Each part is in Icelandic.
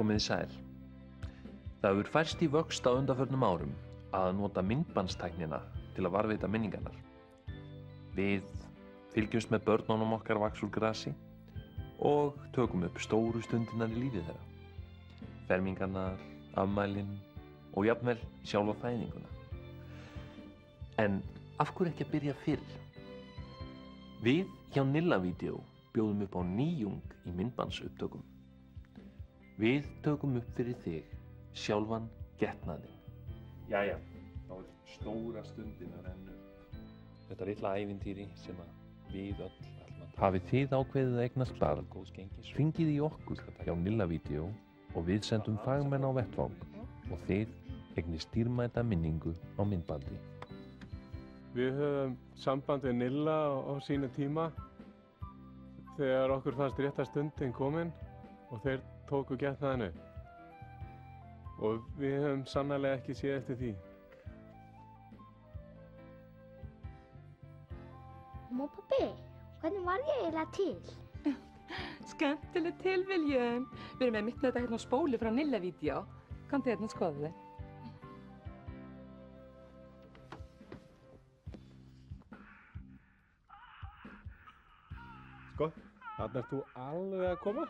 Komiði sæl. Það hefur færst í vöxt á undanförnum árum að nota myndbandstæknina til að varðveita minningarnar. Við fylgjumst með börnunum okkar vaxa úr grasi og tökum upp stóru stundirnar í lífi þeirra. Fermingarnar, afmælin og jafnvel sjálfa fæðinguna. En af hverju ekki að byrja fyrr? Við hjá Nilla Vídeó bjóðum upp á nýjung í myndbandsupptökum. Við tökum upp fyrir þig sjálfan getnaðinn. Jæja, þá er stóra stundin að renna upp. Þetta litla ævintýri sem að við öll ætlum að hafið þið ákveðið að eignast barn, hringið í okkur hjá Nilla Vídeó og við sendum fagmenn á vettvang og þið eignist dýrmæta minningu á myndbandi. Við höfum samband við Nilla á sínu tíma þegar okkur fannst rétta stundin komin og þeir tóku getnaðinn upp. Og við höfum sannarlega ekki séð eftir því. Mamma og pabbi, hvernig var ég eiginlega til? Skemmtileg tilviljun. Við erum með mitt með þetta hérna á spóli frá Nilla Vídeó. Kanntu hérna skoða þig? Sko, þarna ert þú alveg að koma.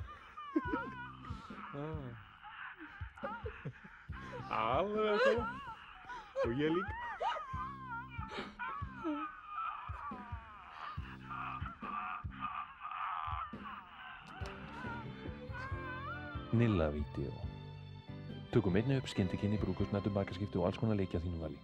Alveg að koma. Og ég líka. Nilla Vídeó. Tökum einnig upp skyndikynni, brúðkaupsnætur, bakaskipti og alls konar leiki að þínu vali.